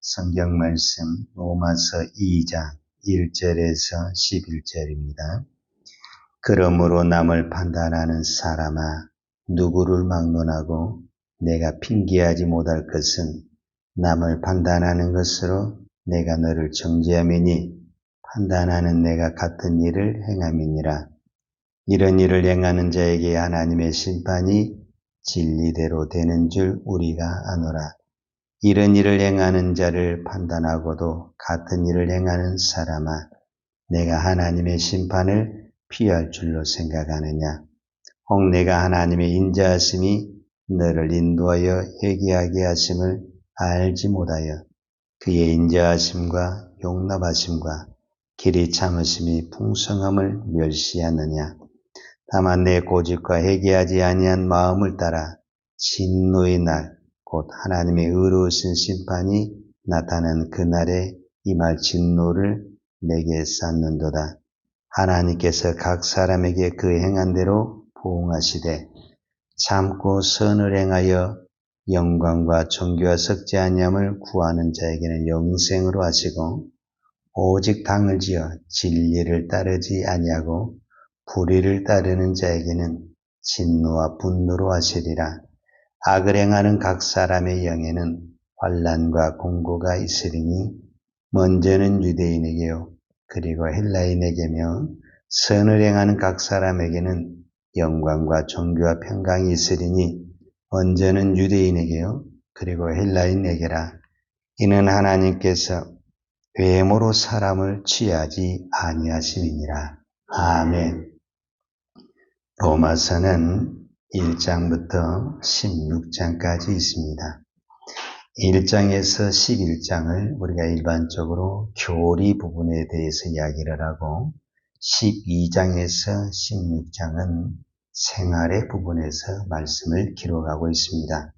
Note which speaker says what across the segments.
Speaker 1: 성경 말씀 로마서 2장 1절에서 11절입니다. 그러므로 남을 판단하는 사람아, 누구를 막론하고 내가 핑계하지 못할 것은 남을 판단하는 것으로 내가 너를 정죄함이니 판단하는 내가 같은 일을 행함이니라. 이런 일을 행하는 자에게 하나님의 심판이 진리대로 되는 줄 우리가 아노라. 이런 일을 행하는 자를 판단하고도 같은 일을 행하는 사람아, 내가 하나님의 심판을 피할 줄로 생각하느냐? 혹 내가 하나님의 인자하심이 너를 인도하여 회개하게 하심을 알지 못하여 그의 인자하심과 용납하심과 길이 참으심이 풍성함을 멸시하느냐? 다만 내 고집과 회개하지 아니한 마음을 따라 진노의 날 곧 하나님의 의로우신 심판이 나타나는 그날에 임할 진노를 내게 쌓는도다. 하나님께서 각 사람에게 그 행한 대로 보응하시되 참고 선을 행하여 영광과 존귀와 썩지 아니함을 구하는 자에게는 영생으로 하시고 오직 당을 지어 진리를 따르지 아니하고 불의를 따르는 자에게는 진노와 분노로 하시리라. 악을 행하는 각 사람의 영에는 환난과 공고가 있으리니 먼저는 유대인에게요 그리고 헬라인에게며 선을 행하는 각 사람에게는 영광과 존귀와 평강이 있으리니 먼저는 유대인에게요 그리고 헬라인에게라. 이는 하나님께서 외모로 사람을 취하지 아니하심이니라. 아멘. 로마서는 1장부터 16장까지 있습니다. 1장에서 11장을 우리가 일반적으로 교리 부분에 대해서 이야기를 하고 12장에서 16장은 생활의 부분에서 말씀을 기록하고 있습니다.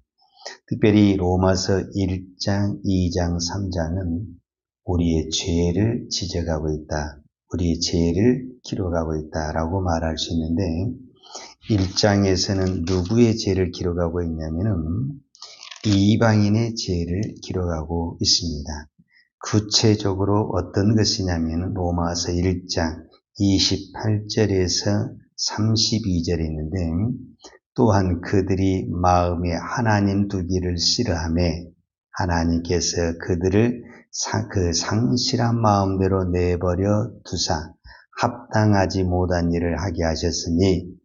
Speaker 1: 특별히 로마서 1장, 2장, 3장은 우리의 죄를 지적하고 있다. 우리의 죄를 기록하고 있다라고 말할 수 있는데 1장에서는 누구의 죄를 기록하고 있냐면은 이방인의 죄를 기록하고 있습니다. 구체적으로 어떤 것이냐면 로마서 1장 28절에서 32절에 있는데 또한 그들이 마음에 하나님 두기를 싫어하며 하나님께서 그들을 그 상실한 마음대로 내버려 두사 합당하지 못한 일을 하게 하셨으니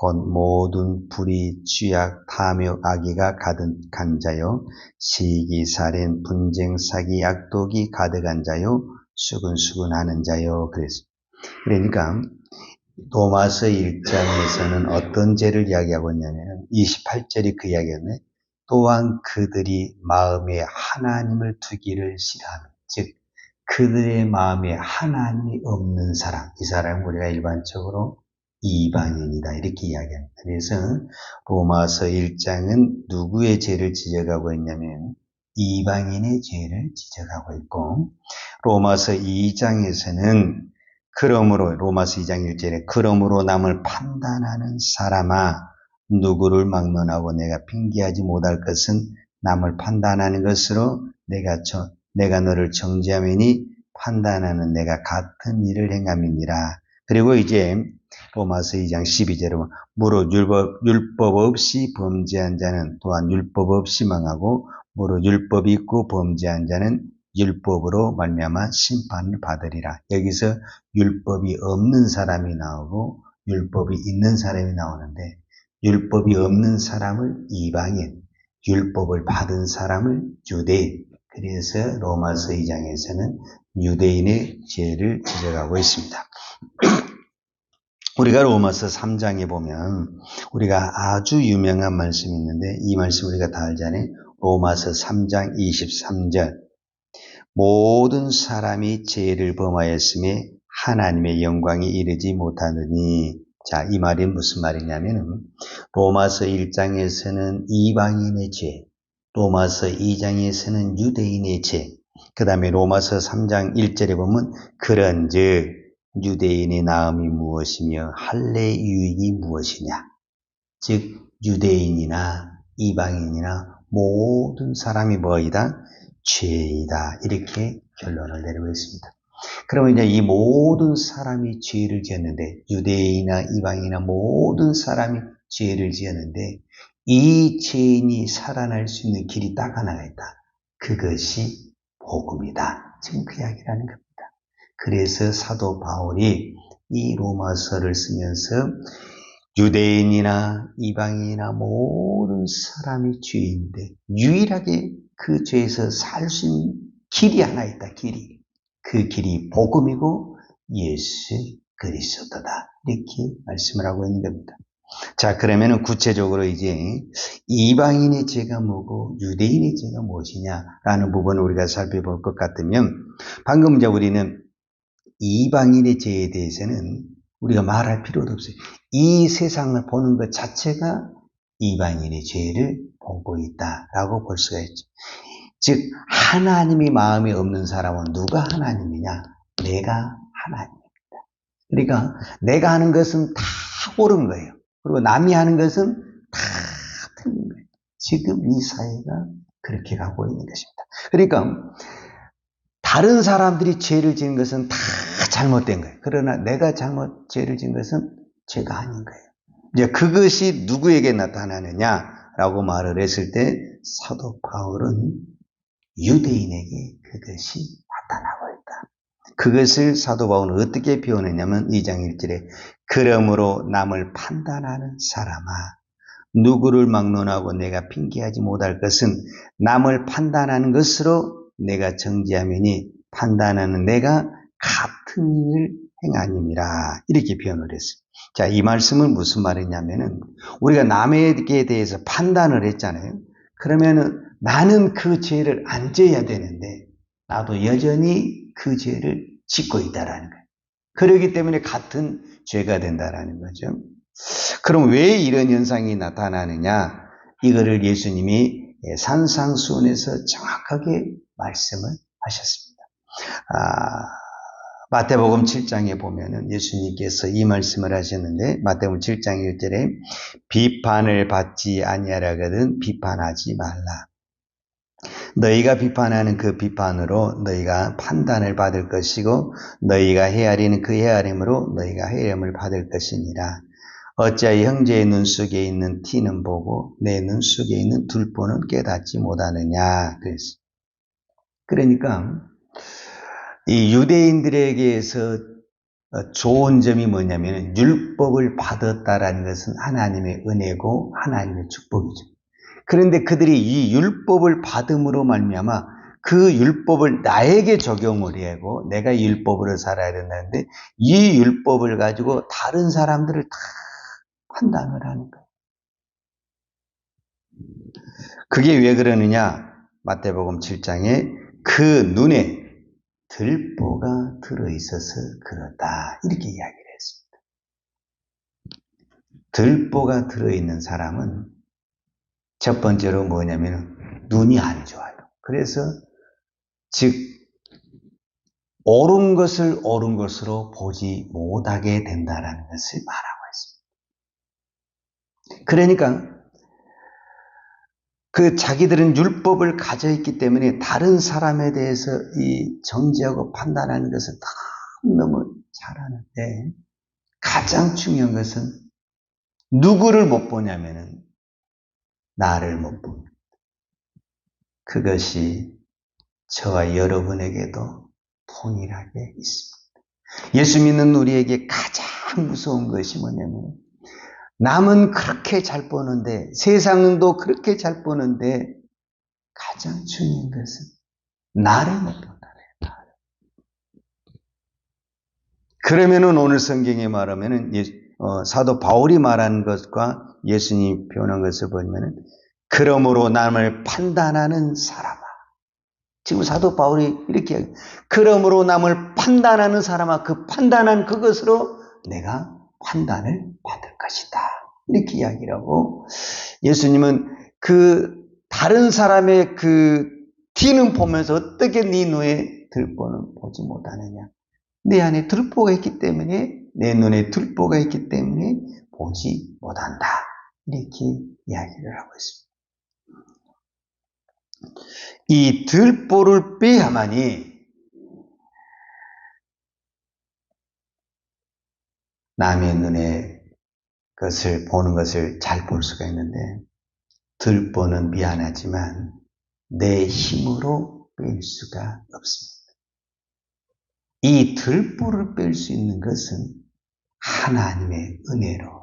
Speaker 1: 곧 모든 불의, 죄악, 탐욕, 악의가 가득한 자요 시기, 살인, 분쟁, 사기, 악독이 가득한 자요 수근수근하는 자요. 그러니까 로마서 1장에서는 어떤 죄를 이야기하고 있냐면 28절이 그 이야기였네. 또한 그들이 마음에 하나님을 두기를 싫어하는, 즉 그들의 마음에 하나님이 없는 사람, 이 사람은 우리가 일반적으로 이방인이다 이렇게 이야기합니다. 그래서 로마서 1장은 누구의 죄를 지적하고 있냐면 이방인의 죄를 지적하고 있고 로마서 2장에서는 그러므로 로마서 2장 1절에 그러므로 남을 판단하는 사람아 누구를 막론하고 내가 핑계하지 못할 것은 남을 판단하는 것으로 내가 너를 정죄함이니 판단하는 내가 같은 일을 행함이니라. 그리고 이제 로마서 2장 12절에 무릇 율법 없이 범죄한 자는 또한 율법 없이 망하고 무릇 율법이 있고 범죄한 자는 율법으로 말미암아 심판을 받으리라. 여기서 율법이 없는 사람이 나오고 율법이 있는 사람이 나오는데 율법이 없는 사람을 이방인, 율법을 받은 사람을 유대인. 그래서 로마서 2장에서는 유대인의 죄를 지적하고 있습니다. 우리가 로마서 3장에 보면 우리가 아주 유명한 말씀이 있는데 이 말씀 우리가 다 알잖아요. 로마서 3장 23절 모든 사람이 죄를 범하였음에 하나님의 영광이 이르지 못하느니. 자, 이 말이 무슨 말이냐면 로마서 1장에서는 이방인의 죄, 로마서 2장에서는 유대인의 죄, 그 다음에 로마서 3장 1절에 보면 그런즉 유대인의 나음이 무엇이며 할례의 유익이 무엇이냐. 즉 유대인이나 이방인이나 모든 사람이 뭐이다? 죄이다. 이렇게 결론을 내리고 있습니다. 그러면 이제 이 모든 사람이 죄를 지었는데, 유대인이나 이방인이나 모든 사람이 죄를 지었는데, 이 죄인이 살아날 수 있는 길이 딱 하나가 있다. 그것이 복음이다. 지금 그 이야기를 하는 겁니다. 그래서 사도 바울이 이 로마서를 쓰면서 유대인이나 이방인이나 모든 사람이 죄인데 유일하게 그 죄에서 살 수 있는 길이 하나 있다. 길이. 그 길이 복음이고 예수 그리스도다. 이렇게 말씀을 하고 있는 겁니다. 자, 그러면은 구체적으로 이제 이방인의 죄가 뭐고 유대인의 죄가 무엇이냐라는 부분을 우리가 살펴볼 것 같으면, 방금 이제 우리는 이방인의 죄에 대해서는 우리가 말할 필요도 없어요. 이 세상을 보는 것 자체가 이방인의 죄를 보고 있다라고 볼 수가 있죠. 즉 하나님이 마음에 없는 사람은 누가 하나님이냐? 내가 하나님입니다. 그러니까 내가 하는 것은 다 옳은 거예요. 그리고 남이 하는 것은 다 틀린 거예요. 지금 이 사회가 그렇게 가고 있는 것입니다. 그러니까 다른 사람들이 죄를 지은 것은 다 잘못된 거예요. 그러나 내가 죄를 지은 것은 죄가 아닌 거예요. 이제 그것이 누구에게 나타나느냐라고 말을 했을 때 사도 바울은 유대인에게 그것이 나타나고 있다. 그것을 사도 바울은 어떻게 표현했냐면 2장 1절에 그러므로 남을 판단하는 사람아, 누구를 막론하고 내가 핑계하지 못할 것은 남을 판단하는 것으로 내가 정죄하매니 판단하는 내가 같은 일을 행하님이라. 이렇게 표현을 했어요. 자, 이 말씀은 무슨 말이냐면은 우리가 남에게 대해서 판단을 했잖아요. 그러면은 나는 그 죄를 안 져야 되는데 나도 여전히 그 죄를 짓고 있다라는 거예요. 그렇기 때문에 같은 죄가 된다라는 거죠. 그럼 왜 이런 현상이 나타나느냐? 이거를 예수님이 산상수훈에서 정확하게 말씀을 하셨습니다. 마태복음 7장에 보면은 예수님께서 이 말씀을 하셨는데, 마태복음 7장 1절에 비판을 받지 아니하려거든 비판하지 말라. 너희가 비판하는 그 비판으로 너희가 판단을 받을 것이고 너희가 헤아리는 그 헤아림으로 너희가 헤아림을 받을 것이니라. 어찌하여 형제의 눈 속에 있는 티는 보고 내 눈 속에 있는 둘보는 깨닫지 못하느냐. 그러니까 이 유대인들에게서 좋은 점이 뭐냐면 율법을 받았다라는 것은 하나님의 은혜고 하나님의 축복이죠. 그런데 그들이 이 율법을 받음으로 말미암아 그 율법을 나에게 적용을 하고 내가 이 율법으로 살아야 된다는데 이 율법을 가지고 다른 사람들을 다 판단을 하는 거예요. 그게 왜 그러느냐? 마태복음 7장에 그 눈에 들보가 들어있어서 그렇다. 이렇게 이야기를 했습니다. 들보가 들어있는 사람은 첫 번째로 뭐냐면 눈이 안 좋아요. 그래서 즉 옳은 것을 옳은 것으로 보지 못하게 된다는 것을 말하고 있습니다. 그러니까 그 자기들은 율법을 가져 있기 때문에 다른 사람에 대해서 이 정죄하고 판단하는 것을 너무 잘하는데 가장 중요한 것은 누구를 못 보냐면은 나를 못 봅니다. 그것이 저와 여러분에게도 동일하게 있습니다. 예수 믿는 우리에게 가장 무서운 것이 뭐냐면 남은 그렇게 잘 보는데 세상도 그렇게 잘 보는데 가장 중요한 것은 나를 못 본다는 거예요. 그러면은 오늘 성경에 말하면은 사도 바울이 말하는 것과 예수님이 표현한 것을 보면은 그러므로 남을 판단하는 사람아. 지금 사도 바울이 이렇게 이야기해요. 그러므로 남을 판단하는 사람아, 그 판단한 그것으로 내가 판단을 받을 것이다. 이렇게 이야기를 하고 예수님은 그 다른 사람의 그 티는 보면서 어떻게 네 눈에 들보는 보지 못하느냐. 내 안에 들보가 있기 때문에 내 눈에 들보가 있기 때문에 보지 못한다. 이렇게 이야기를 하고 있습니다. 이 들보를 빼야만이 남의 눈에 것을 보는 것을 잘 볼 수가 있는데, 들보는 미안하지만 내 힘으로 뺄 수가 없습니다. 이 들보를 뺄 수 있는 것은 하나님의 은혜로,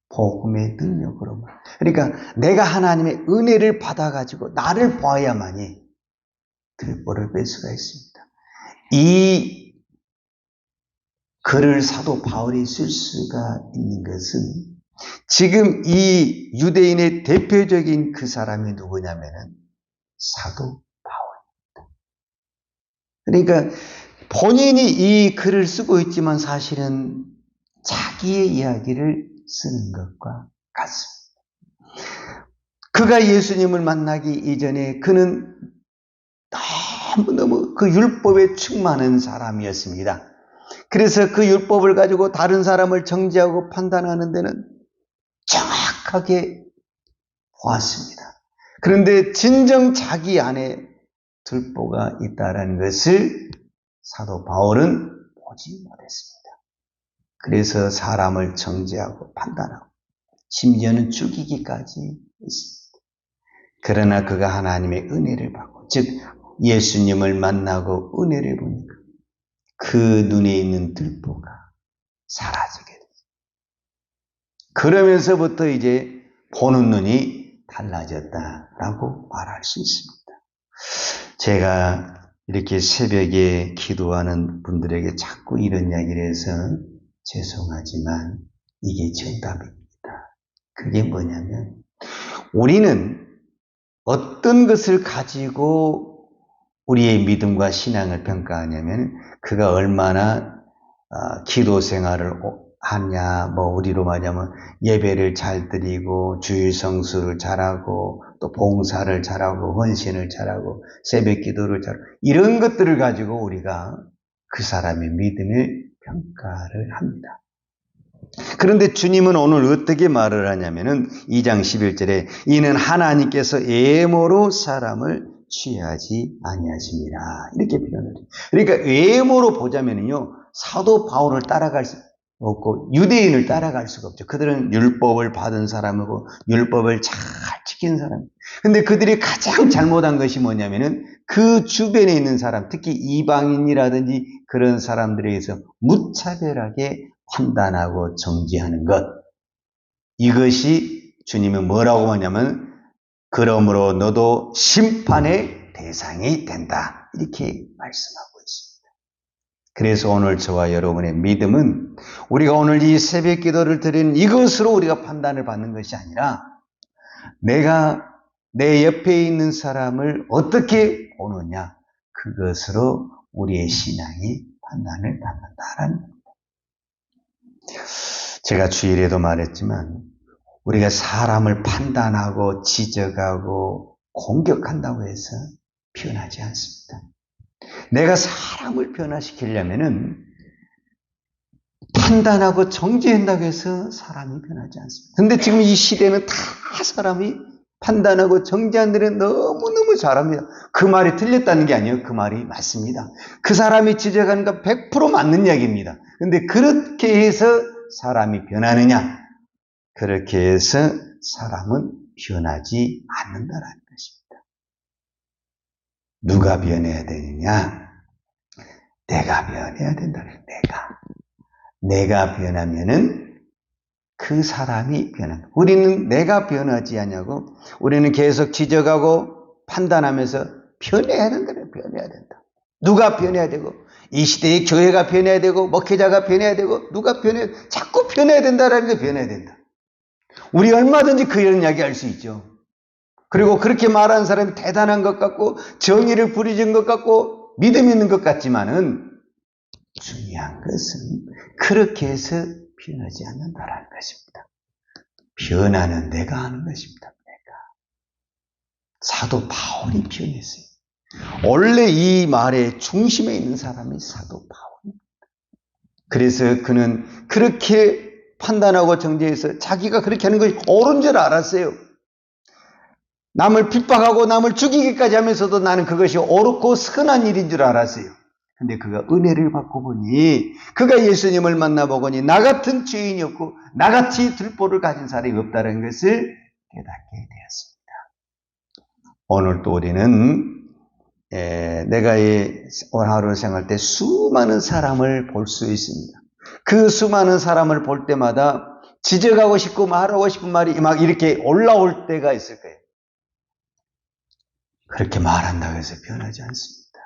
Speaker 1: 복음의 능력으로. 그러니까 내가 하나님의 은혜를 받아가지고 나를 봐야만이 들보를 뺄 수가 있습니다. 이 글을 사도 바울이 쓸 수가 있는 것은 지금 이 유대인의 대표적인 그 사람이 누구냐면은 사도 바울입니다. 그러니까 본인이 이 글을 쓰고 있지만 사실은 자기의 이야기를 쓰는 것과 같습니다. 그가 예수님을 만나기 이전에 그는 너무너무 그 율법에 충만한 사람이었습니다. 그래서 그 율법을 가지고 다른 사람을 정죄하고 판단하는 데는 정확하게 보았습니다. 그런데 진정 자기 안에 들보가 있다는 것을 사도 바울은 보지 못했습니다. 그래서 사람을 정죄하고 판단하고 심지어는 죽이기까지 했습니다. 그러나 그가 하나님의 은혜를 받고, 즉 예수님을 만나고 은혜를 보니까 그 눈에 있는 들보가 사라지게 됩니다. 그러면서부터 이제 보는 눈이 달라졌다라고 말할 수 있습니다. 제가 이렇게 새벽에 기도하는 분들에게 자꾸 이런 이야기를 해서 죄송하지만 이게 정답입니다. 그게 뭐냐면, 우리는 어떤 것을 가지고 우리의 믿음과 신앙을 평가하냐면 그가 얼마나 기도 생활을 하냐, 우리로 말하면 예배를 잘 드리고 주일 성수를 잘하고 또 봉사를 잘하고 헌신을 잘하고 새벽 기도를 잘하고, 이런 것들을 가지고 우리가 그 사람의 믿음을 평가를 합니다. 그런데 주님은 오늘 어떻게 말을 하냐면은 2장 11절에 이는 하나님께서 외모로 사람을 취하지 아니하심이라, 이렇게 표현을 해요. 그러니까 외모로 보자면요, 사도 바울을 따라갈 수 없고 유대인을 따라갈 수가 없죠. 그들은 율법을 받은 사람이고 율법을 잘 지킨 사람. 근데 그들이 가장 잘못한 것이 뭐냐면은 그 주변에 있는 사람, 특히 이방인이라든지 그런 사람들에 의해서 무차별하게 판단하고 정죄하는 것. 이것이 주님은 뭐라고 하냐면 그러므로 너도 심판의 대상이 된다, 이렇게 말씀하고 있습니다. 그래서 오늘 저와 여러분의 믿음은 우리가 오늘 이 새벽 기도를 드리는 이것으로 우리가 판단을 받는 것이 아니라 내가 내 옆에 있는 사람을 어떻게 보느냐, 그것으로 우리의 신앙이 판단을 받는다라는 겁니다. 제가 주일에도 말했지만 우리가 사람을 판단하고 지적하고 공격한다고 해서 변하지 않습니다. 내가 사람을 변화시키려면은 판단하고 정죄한다고 해서 사람이 변하지 않습니다. 근데 지금 이 시대는 다 사람이 판단하고 정죄하는 데는 너무너무 잘합니다. 그 말이 틀렸다는 게 아니에요. 그 말이 맞습니다. 그 사람이 지적하는 건 100% 맞는 이야기입니다. 근데 그렇게 해서 사람이 변하느냐? 그렇게 해서 사람은 변하지 않는다라는 것입니다. 누가 변해야 되느냐? 내가 변해야 된다는 거예요. 내가 변하면은 그 사람이 변한다. 우리는 내가 변하지 않냐고, 우리는 계속 지적하고 판단하면서 변해야 된다는 거예요. 변해야 된다. 누가 변해야 되고, 이 시대의 교회가 변해야 되고, 목회자가 변해야 되고, 누가 변해야, 자꾸 변해야 된다라는 게 변해야 된다. 우리 얼마든지 그런 이야기 할 수 있죠. 그리고 그렇게 말하는 사람이 대단한 것 같고 정의를 부리는 것 같고 믿음 있는 것 같지만은 중요한 것은 그렇게 해서 변하지 않는다라는 것입니다. 변화는 내가 하는 것입니다. 내가. 사도 바울이 변했어요. 원래 이 말의 중심에 있는 사람이 사도 바울입니다. 그래서 그는 그렇게 판단하고 정죄해서 자기가 그렇게 하는 것이 옳은 줄 알았어요. 남을 핍박하고 남을 죽이기까지 하면서도 나는 그것이 옳고 선한 일인 줄 알았어요. 근데 그가 은혜를 받고 보니, 그가 예수님을 만나보거니 나 같은 죄인이 없고 나같이 들보를 가진 사람이 없다는 것을 깨닫게 되었습니다. 오늘 또 우리는 내가 오늘 하루 생활 때 수많은 사람을 볼 수 있습니다. 그 수많은 사람을 볼 때마다 지적하고 싶고 말하고 싶은 말이 막 이렇게 올라올 때가 있을 거예요. 그렇게 말한다고 해서 변하지 않습니다.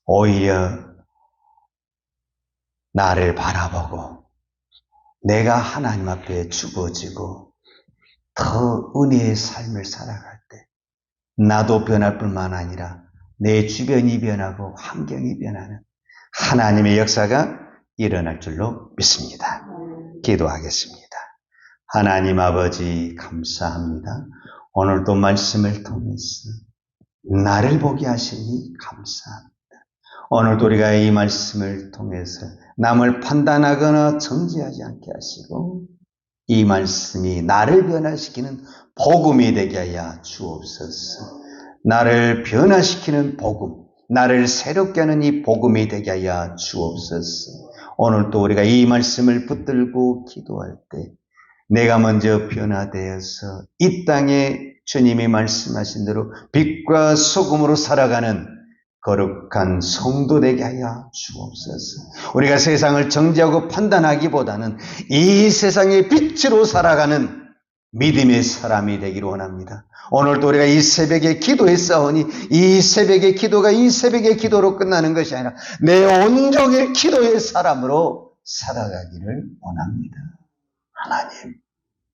Speaker 1: 오히려 나를 바라보고 내가 하나님 앞에 죽어지고 더 은혜의 삶을 살아갈 때 나도 변할 뿐만 아니라 내 주변이 변하고 환경이 변하는 하나님의 역사가 일어날 줄로 믿습니다. 기도하겠습니다. 하나님 아버지 감사합니다. 오늘도 말씀을 통해서 나를 보게 하시니 감사합니다. 오늘도 우리가 이 말씀을 통해서 남을 판단하거나 정죄하지 않게 하시고 이 말씀이 나를 변화시키는 복음이 되게 하여 주옵소서. 나를 변화시키는 복음, 나를 새롭게 하는 이 복음이 되게 하여 주옵소서. 오늘도 우리가 이 말씀을 붙들고 기도할 때 내가 먼저 변화되어서 이 땅에 주님이 말씀하신 대로 빛과 소금으로 살아가는 거룩한 성도 되게 하여 주옵소서. 우리가 세상을 정죄하고 판단하기보다는 이 세상의 빛으로 살아가는 믿음의 사람이 되기를 원합니다. 오늘도 우리가 이 새벽에 기도했사오니 이 새벽의 기도가 이 새벽의 기도로 끝나는 것이 아니라 내 온종일 기도의 사람으로 살아가기를 원합니다. 하나님,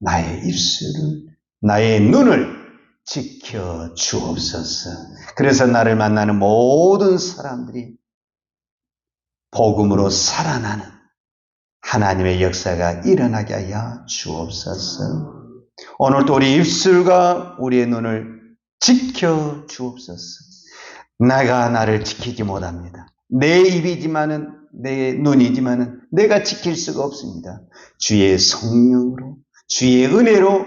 Speaker 1: 나의 입술을, 나의 눈을 지켜 주옵소서. 그래서 나를 만나는 모든 사람들이 복음으로 살아나는 하나님의 역사가 일어나게 하여 주옵소서. 오늘도 우리 입술과 우리의 눈을 지켜 주옵소서. 내가 나를 지키지 못합니다. 내 입이지만은 내 눈이지만은 내가 지킬 수가 없습니다. 주의 성령으로, 주의 은혜로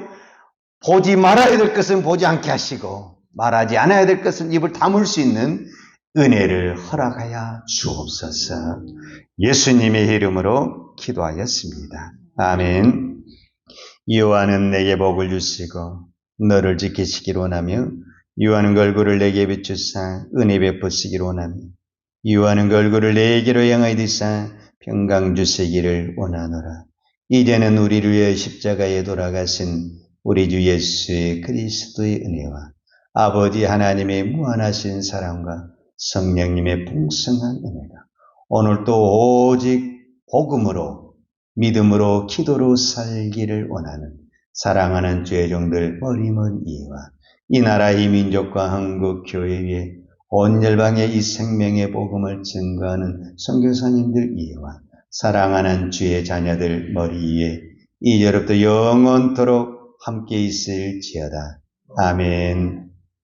Speaker 1: 보지 말아야 될 것은 보지 않게 하시고 말하지 않아야 될 것은 입을 다물 수 있는 은혜를 허락하여 주옵소서. 예수님의 이름으로 기도하였습니다. 아멘. 여호와는 내게 복을 주시고 너를 지키시기를 원하며 여호와는 그 얼굴을 내게 비추사 은혜 베푸시기를 원하며 여호와는 그 얼굴을 내게로 향하여 드사 평강 주시기를 원하노라. 이제는 우리를 위해 십자가에 돌아가신 우리 주 예수 그리스도의 은혜와 아버지 하나님의 무한하신 사랑과 성령님의 풍성한 은혜가 오늘도 오직 복음으로 믿음으로 기도로 살기를 원하는 사랑하는 주의 종들 어림은 이해와 이 나라 이 민족과 한국 교회 위에 온 열방에 이 생명의 복음을 증거하는 선교사님들 이해와 사랑하는 주의 자녀들 머리 위에 이제로부터 영원토록 함께 있을지어다. 아멘.